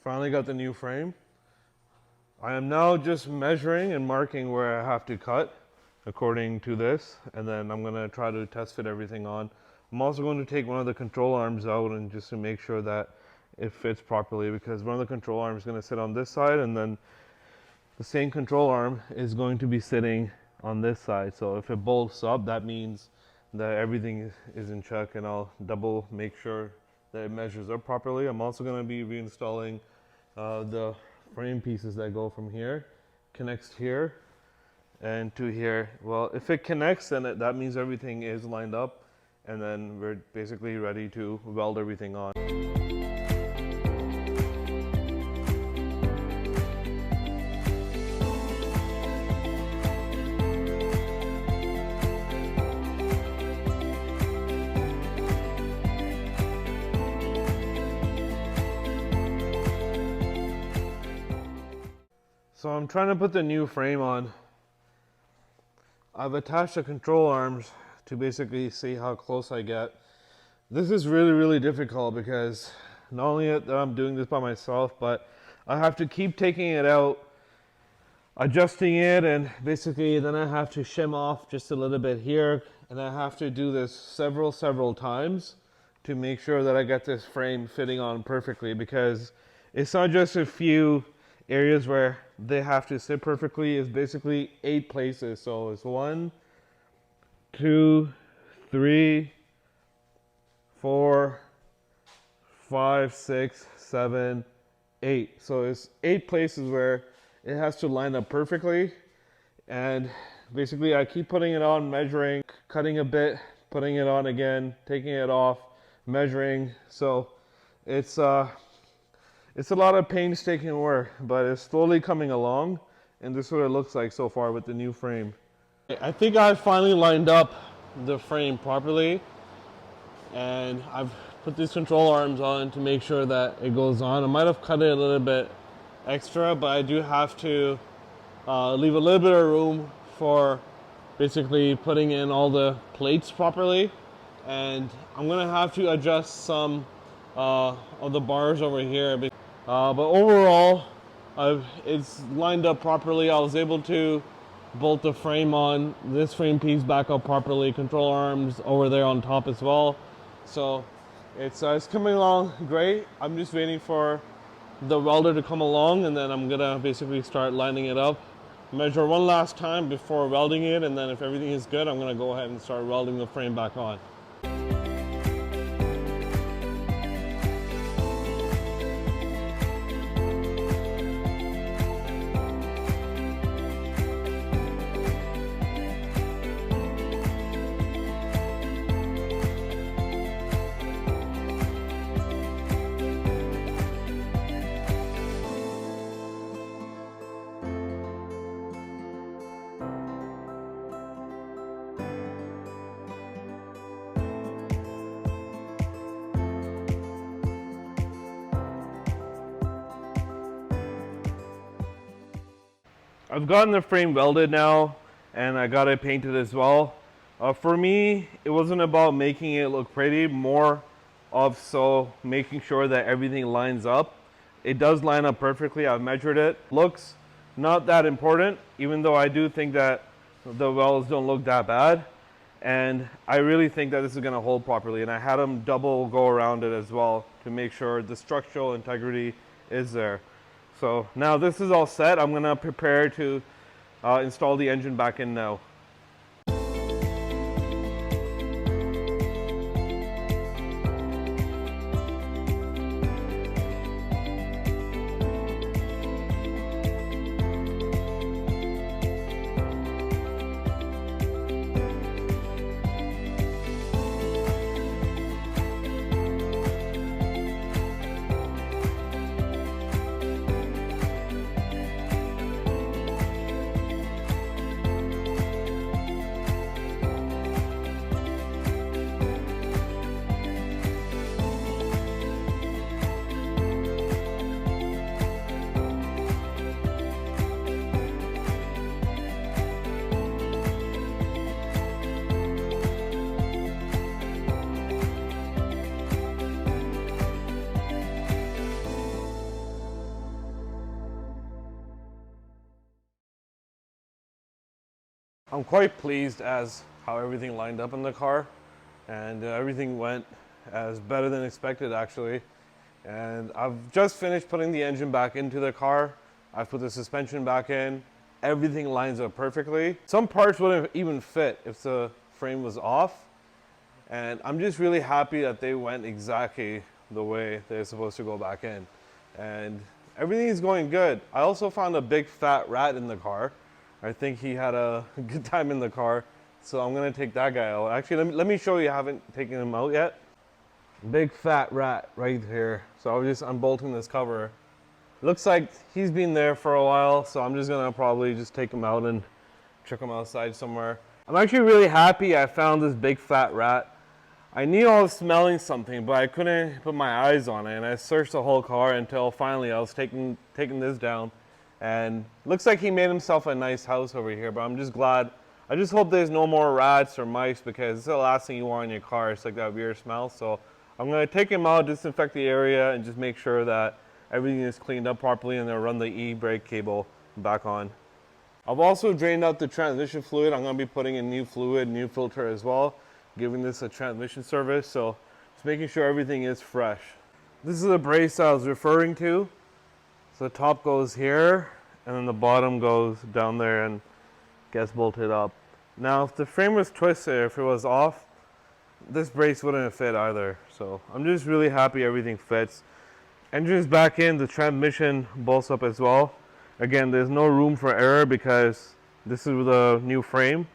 Finally got the new frame. I am now just measuring and marking where I have to cut according to this, and then I'm going to try to test fit everything on. I'm also going to take one of the control arms out and just to make sure that it fits properly, because one of the control arms is going to sit on this side, and then the same control arm is going to be sitting on this side. So if it bolts up, that means that everything is in check, and I'll double make sure that it measures up properly. I'm also going to be reinstalling the frame pieces that go from here, connects here and to here. Well, if it connects, then that means everything is lined up, and then we're basically ready to weld everything on. So I'm trying to put the new frame on. I've attached the control arms to basically see how close I get. This is really difficult because not only that I'm doing this by myself, but I have to keep taking it out, adjusting it, and basically then I have to shim off just a little bit here, and I have to do this several times to make sure that I get this frame fitting on perfectly, because it's not just a few areas where they have to sit perfectly. It's basically 8 places. So it's 1, 2, 3, 4, 5, 6, 7, 8. So it's 8 places where it has to line up perfectly. And basically I keep putting it on, measuring, cutting a bit, putting it on again, taking it off, measuring. So it's a lot of painstaking work, but it's slowly coming along, and this is what it looks like so far with the new frame. I think I finally lined up the frame properly, and I've put these control arms on to make sure that it goes on. I might have cut it a little bit extra, but I do have to leave a little bit of room for basically putting in all the plates properly, and I'm gonna have to adjust some of the bars over here. But overall, it's lined up properly. I was able to bolt the frame on, this frame piece back up properly, control arms over there on top as well. So it's coming along great. I'm just waiting for the welder to come along, and then I'm gonna basically start lining it up. Measure one last time before welding it, and then if everything is good, I'm gonna go ahead and start welding the frame back on. I've gotten the frame welded now, and I got it painted as well. For me, it wasn't about making it look pretty, more of so making sure that everything lines up. It does line up perfectly. I've measured it. Looks not that important, even though I do think that the welds don't look that bad. And I really think that this is going to hold properly. And I had them double go around it as well to make sure the structural integrity is there. So now this is all set. I'm gonna prepare to install the engine back in now. I'm quite pleased as how everything lined up in the car, and everything went as better than expected actually. And I've just finished putting the engine back into the car. I've put the suspension back in. Everything lines up perfectly. Some parts wouldn't even fit if the frame was off. And I'm just really happy that they went exactly the way they're supposed to go back in. And everything is going good. I also found a big fat rat in the car. I think he had a good time in the car. So I'm gonna take that guy out. Actually, let me show you, I haven't taken him out yet. Big fat rat right here. So I was just unbolting this cover. Looks like he's been there for a while, so I'm just gonna probably just take him out and chuck him outside somewhere. I'm actually really happy I found this big fat rat. I knew I was smelling something, but I couldn't put my eyes on it, and I searched the whole car until finally I was taking this down. And looks like he made himself a nice house over here, but I'm just glad. I just hope there's no more rats or mice, because it's the last thing you want in your car. It's like that weird smell. So I'm going to take him out, disinfect the area, and just make sure that everything is cleaned up properly, and then run the e-brake cable back on. I've also drained out the transmission fluid. I'm going to be putting in new fluid, new filter as well, giving this a transmission service. So just making sure everything is fresh. This is the brace I was referring to. So the top goes here, and then the bottom goes down there and gets bolted up. Now, if the frame was twisted, if it was off, this brace wouldn't have fit either. So I'm just really happy everything fits. Engine's back in, the transmission bolts up as well. Again, there's no room for error because this is with a new frame.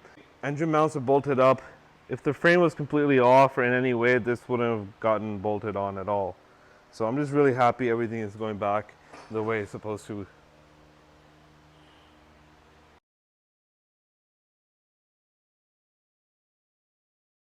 Engine mounts are bolted up. If the frame was completely off or in any way, this wouldn't have gotten bolted on at all. So I'm just really happy everything is going back the way it's supposed to.